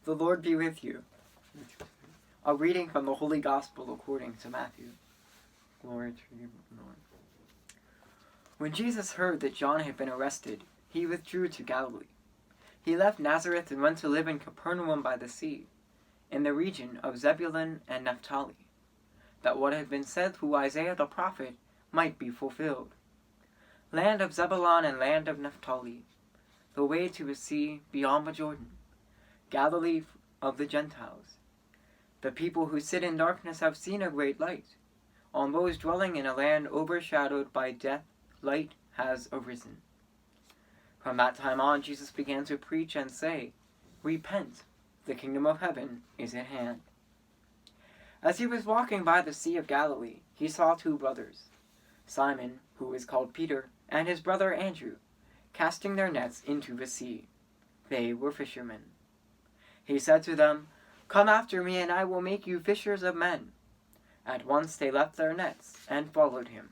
The Lord be with you. A reading from the Holy Gospel according to Matthew. Glory to you, Lord. When Jesus heard that John had been arrested, he withdrew to Galilee. He left Nazareth and went to live in Capernaum by the sea, in the region of Zebulun and Naphtali, that what had been said through Isaiah the prophet might be fulfilled. Land of Zebulun and land of Naphtali, the way to the sea beyond the Jordan, Galilee of the Gentiles. The people who sit in darkness have seen a great light. On those dwelling in a land overshadowed by death, light has arisen. From that time on, Jesus began to preach and say, Repent, the kingdom of heaven is at hand. As he was walking by the Sea of Galilee, he saw two brothers, Simon, who is called Peter, and his brother Andrew, casting their nets into the sea. They were fishermen. He said to them, Come after me, and I will make you fishers of men. At once they left their nets and followed him.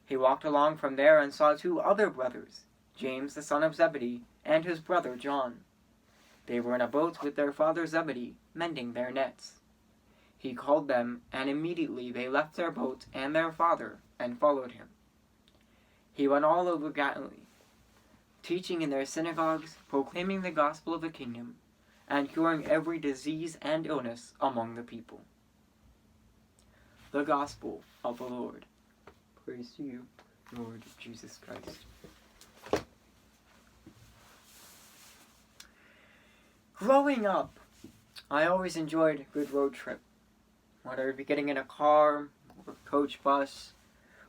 He walked along from there and saw two other brothers, James the son of Zebedee, and his brother John. They were in a boat with their father Zebedee, mending their nets. He called them, and immediately they left their boat and their father, and followed him. He went all over Galilee, teaching in their synagogues, proclaiming the gospel of the kingdom, and curing every disease and illness among the people. The Gospel of the Lord. Praise to you, Lord Jesus Christ. Growing up, I always enjoyed a good road trip. Whether it be getting in a car, or a coach bus,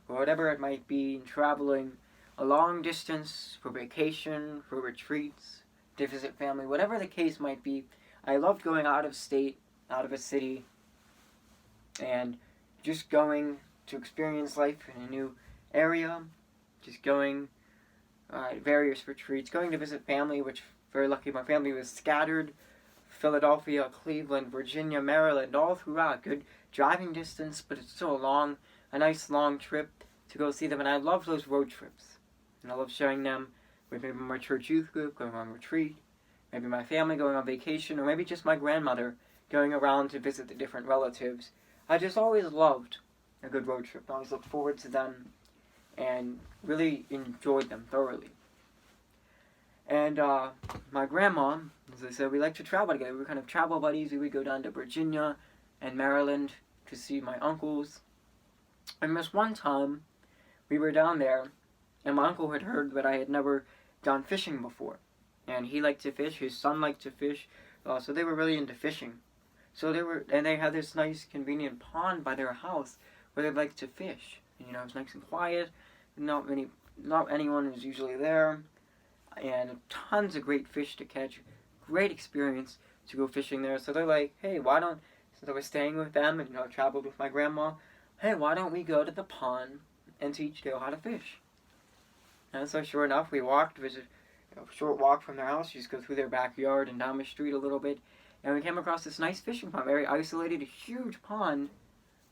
or whatever it might be, traveling a long distance for vacation, for retreats, to visit family, whatever the case might be. I loved going out of state, out of a city, and just going to experience life in a new area, just going various retreats, going to visit family, which very lucky my family was scattered, Philadelphia, Cleveland, Virginia, Maryland, all throughout. Good driving distance, but it's still a nice long trip to go see them, and I love those road trips. And I love sharing them with maybe my church youth group, going on retreat, maybe my family going on vacation, or maybe just my grandmother going around to visit the different relatives. I just always loved a good road trip. I always looked forward to them and really enjoyed them thoroughly. And my grandma, as I said, we like to travel together. We were kind of travel buddies. We would go down to Virginia and Maryland to see my uncles. And this one time, we were down there, and my uncle had heard that I had never gone fishing before. And he liked to fish, his son liked to fish, so they were really into fishing. So they had this nice convenient pond by their house where they liked to fish. And, it was nice and quiet, not anyone was usually there, and tons of great fish to catch, great experience to go fishing there. So they're like, hey, since I was staying with them and, I traveled with my grandma, hey, why don't we go to the pond and teach Dale how to fish? And so sure enough, we walked, a short walk from their house, just go through their backyard and down the street a little bit, and we came across this nice fishing pond, very isolated, a huge pond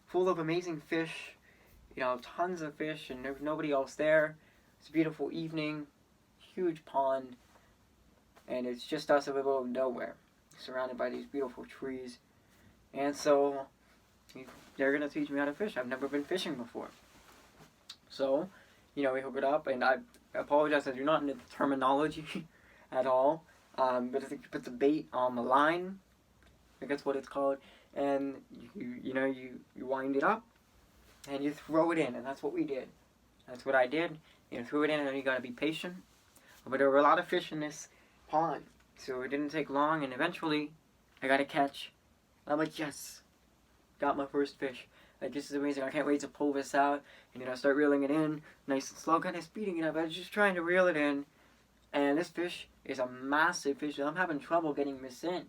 full of amazing fish, tons of fish, and there was nobody else there. It's a beautiful evening, huge pond, and it's just us in the middle of nowhere, surrounded by these beautiful trees. And so they're going to teach me how to fish. I've never been fishing before. So, we hook it up, and I apologize, I do not know the terminology at all, but I think you put the bait on the line, I think that's what it's called, and you wind it up, and you throw it in, and that's what we did. That's what I did. Threw it in, and then you got to be patient. But there were a lot of fish in this pond, so it didn't take long, and eventually I got a catch. I'm like, yes, got my first fish. Like, this is amazing. I can't wait to pull this out and start reeling it in, nice and slow, kind of speeding it up. I was just trying to reel it in, and this fish is a massive fish. I'm having trouble getting this in.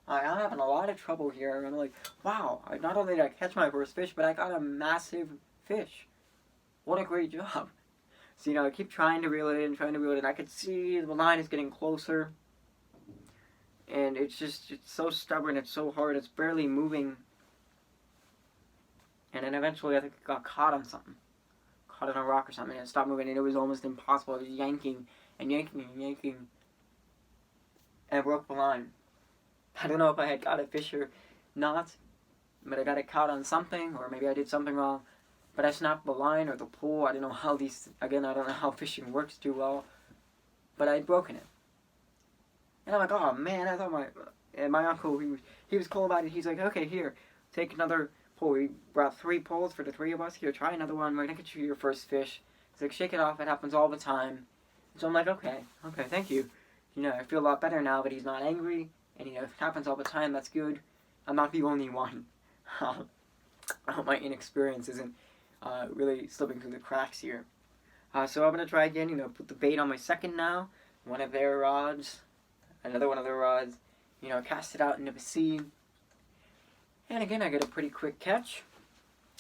I'm having a lot of trouble here. I'm like, wow, not only did I catch my first fish, but I got a massive fish. What a great job. So, I keep trying to reel it in, I could see the line is getting closer. And it's so stubborn, it's so hard, it's barely moving. And then eventually I think it got caught on something. Caught on a rock or something, and it stopped moving, and it was almost impossible. I was yanking and yanking and yanking. And I broke the line. I don't know if I had got a fish or not, but I got it caught on something, or maybe I did something wrong. But I snapped the line or the pole. I don't know how I don't know how fishing works too well, but I'd broken it. And I'm like, oh man, I thought my uncle, he was cool about it. He's like, okay, here, take another pole. We brought 3 poles for the 3 of us. Here, try another one. We're gonna get you your first fish. He's like, shake it off. It happens all the time. So I'm like, okay, thank you. I feel a lot better now that he's not angry. And, if it happens all the time, that's good. I'm not the only one. I hope my inexperience isn't really slipping through the cracks here. So I'm going to try again, put the bait on my second now. One of their rods. Another one of their rods. Cast it out into the sea. And again, I get a pretty quick catch.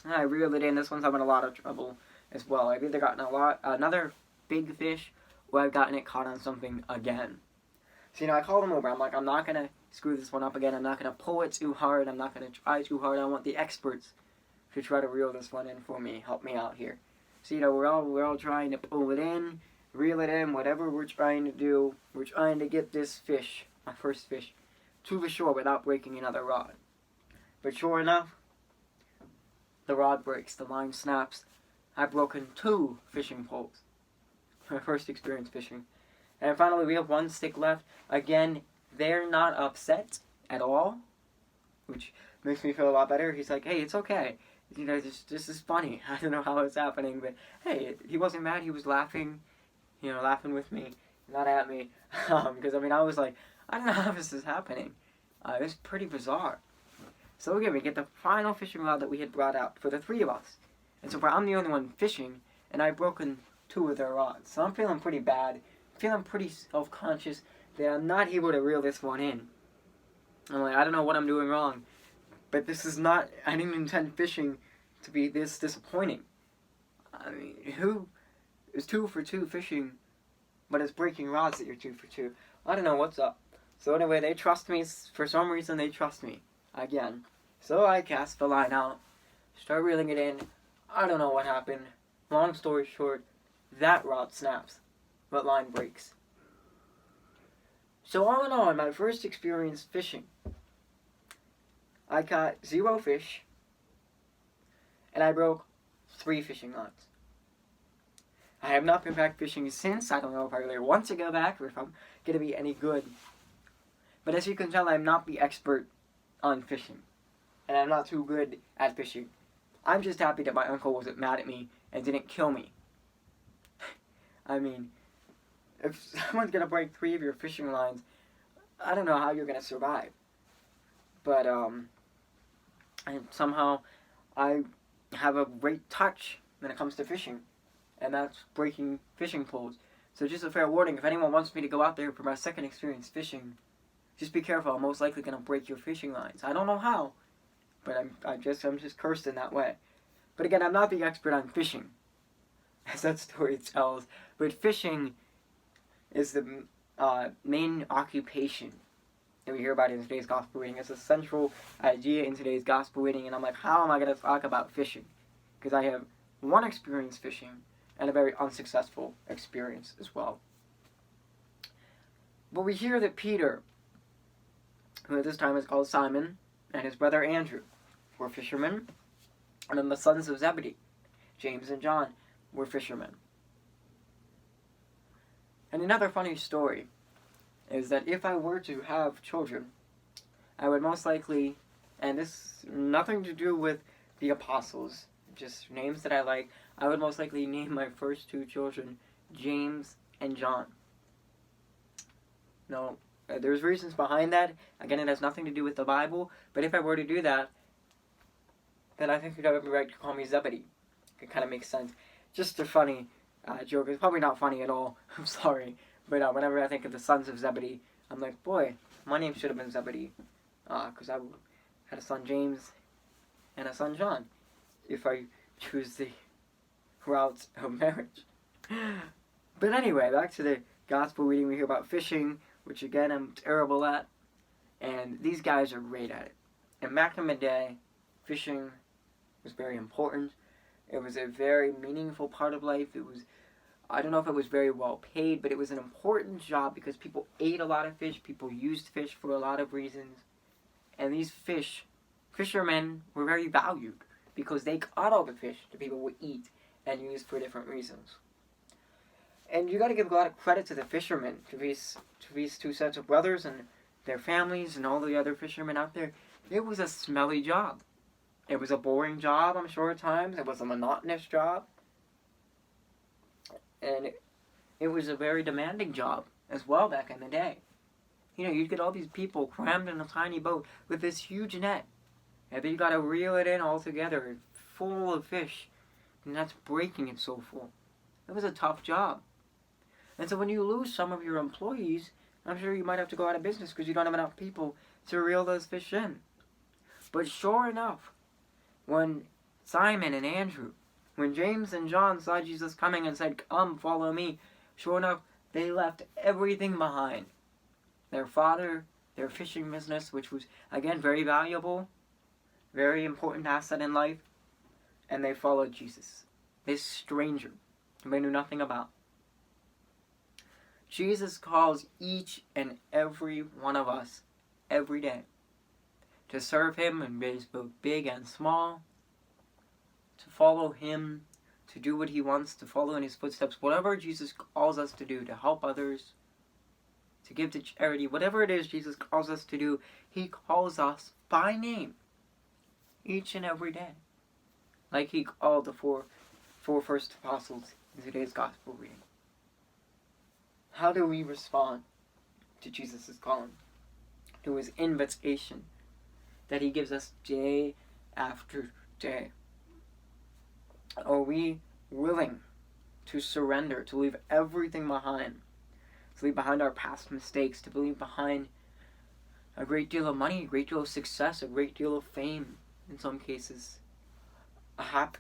And I reel it in. This one's having a lot of trouble as well. I've either gotten another big fish, or I've gotten it caught on something again. So, I call them over. I'm like, I'm not going to screw this one up again. I'm not going to pull it too hard. I'm not going to try too hard. I want the experts to try to reel this one in for me. Help me out here. So, we're all trying to pull it in, reel it in, whatever we're trying to do. We're trying to get this fish, my first fish, to the shore without breaking another rod. But sure enough, the rod breaks. The line snaps. I've broken 2 fishing poles. My first experience fishing. And finally, we have 1 stick left. Again, they're not upset at all, which makes me feel a lot better. He's like, hey, it's okay. This is funny. I don't know how it's happening, but hey, he wasn't mad. He was laughing, laughing with me, not at me. Because, I was like, I don't know how this is happening. It was pretty bizarre. So again, we get the final fishing rod that we had brought out for the 3 of us. And so far, I'm the only one fishing, and I've broken 2 of their rods. So I'm feeling pretty bad. Feeling pretty self-conscious that I'm not able to reel this one in. I'm like, I don't know what I'm doing wrong. But this is not, I didn't intend fishing to be this disappointing. Who is 2 for 2 fishing, but it's breaking rods that you're 2 for 2? I don't know what's up. So anyway, they trust me. For some reason, they trust me. Again. So I cast the line out. Start reeling it in. I don't know what happened. Long story short, that rod snaps. But line breaks. So all in all, in my first experience fishing, I caught 0 fish, and I broke 3 fishing rods. I have not been back fishing since. I don't know if I really want to go back or if I'm going to be any good. But as you can tell, I'm not the expert on fishing, and I'm not too good at fishing. I'm just happy that my uncle wasn't mad at me and didn't kill me. If someone's going to break 3 of your fishing lines, I don't know how you're going to survive. But, somehow, I have a great touch when it comes to fishing. And that's breaking fishing poles. So just a fair warning, if anyone wants me to go out there for my second experience fishing, just be careful. I'm most likely going to break your fishing lines. I don't know how, but I'm just cursed in that way. But again, I'm not the expert on fishing, as that story tells. But fishing is the main occupation that we hear about in today's gospel reading. It's a central idea in today's gospel reading, and I'm like, how am I going to talk about fishing? Because I have 1 experience fishing and a very unsuccessful experience as well. But we hear that Peter, who at this time is called Simon, and his brother Andrew were fishermen, and then the sons of Zebedee, James and John, were fishermen. And another funny story is that if I were to have children, I would most likely, and this nothing to do with the apostles, just names that I like, I would most likely name my first 2 children James and John. No, there's reasons behind that. Again, it has nothing to do with the Bible, but if I were to do that, then I think you'd have every right to call me Zebedee. It kind of makes sense. Just a funny joke. It's probably not funny at all. I'm sorry. But whenever I think of the sons of Zebedee, I'm like, boy, my name should have been Zebedee. Because I had a son James and a son John. If I choose the route of marriage. But anyway, back to the gospel reading. We hear about fishing, which again, I'm terrible at. And these guys are great at it. And back in the day, fishing was very important. It was a very meaningful part of life. It was I don't know if it was very well paid, but it was an important job because people ate a lot of fish. People used fish for a lot of reasons. And these fishermen were very valued because they caught all the fish that people would eat and use for different reasons. And you got to give a lot of credit to the fishermen, to these two sets of brothers and their families and all the other fishermen out there. It was a smelly job. It was a boring job, I'm sure, at times. It was a monotonous job. And it was a very demanding job as well back in the day. You know, you'd get all these people crammed in a tiny boat with this huge net. And then you got to reel it in all together, full of fish. And that's breaking it so full. It was a tough job. And so when you lose some of your employees, I'm sure you might have to go out of business because you don't have enough people to reel those fish in. But sure enough, when Simon and Andrew, when James and John saw Jesus coming and said, "Come, follow me," sure enough, they left everything behind. Their father, their fishing business, which was, again, very valuable, very important asset in life, and they followed Jesus, this stranger whom they knew nothing about. Jesus calls each and every one of us every day to serve him in ways both big and small, to follow him, to do what he wants, to follow in his footsteps, whatever Jesus calls us to do, to help others, to give to charity, whatever it is Jesus calls us to do, he calls us by name each and every day, like he called the four first apostles in today's gospel reading. How do we respond to Jesus' calling, to his invitation that he gives us day after day? Are we willing to surrender, to leave everything behind, to leave behind our past mistakes, to leave behind a great deal of money, a great deal of success, a great deal of fame, in some cases, not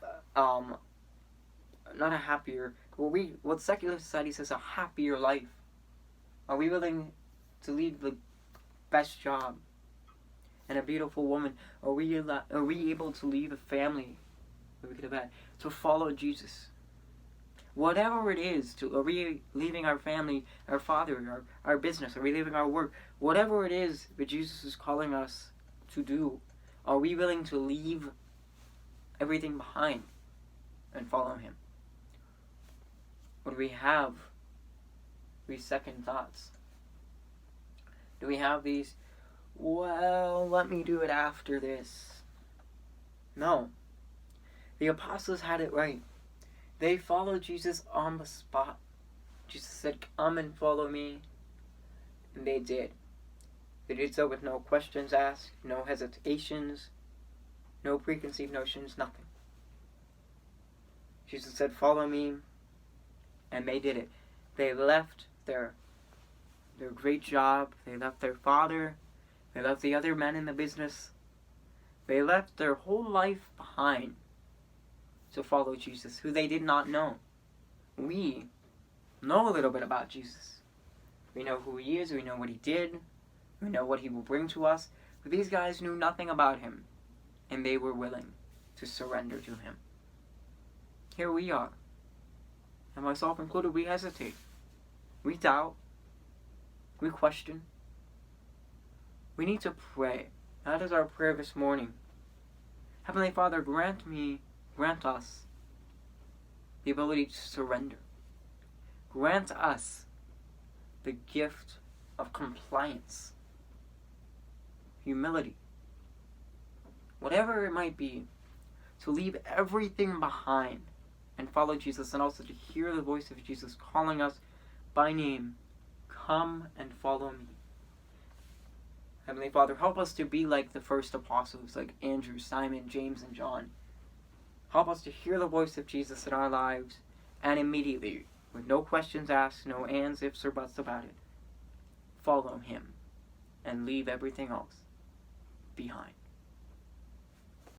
a happier, what secular society says, a happier life? Are we willing to leave the best job and a beautiful woman? Are we able to leave a family that we could have had to follow Jesus? Whatever it is, are we leaving our family, our father, our business? Are we leaving our work? Whatever it is that Jesus is calling us to do, are we willing to leave everything behind and follow him? Or do we have these second thoughts? Do we have these, well, let me do it after this? No. The apostles had it right. They followed Jesus on the spot. Jesus said, "Come and follow me." And they did. They did so with no questions asked, no hesitations, no preconceived notions, nothing. Jesus said, "Follow me," and they did it. They left their great job. They left their father. They left the other men in the business. They left their whole life behind to follow Jesus, who they did not know. We know a little bit about Jesus. We know who he is. We know what he did. We know what he will bring to us. But these guys knew nothing about him, and they were willing to surrender to him. Here we are, and myself included, we hesitate. We doubt. We question. We need to pray. That is our prayer this morning. Heavenly Father, grant us the ability to surrender. Grant us the gift of compliance, humility, whatever it might be, to leave everything behind and follow Jesus, and also to hear the voice of Jesus calling us by name, "Come and follow me." Heavenly Father, help us to be like the first apostles, like Andrew, Simon, James, and John. Help us to hear the voice of Jesus in our lives, and immediately, with no questions asked, no ands, ifs, or buts about it, follow him and leave everything else behind.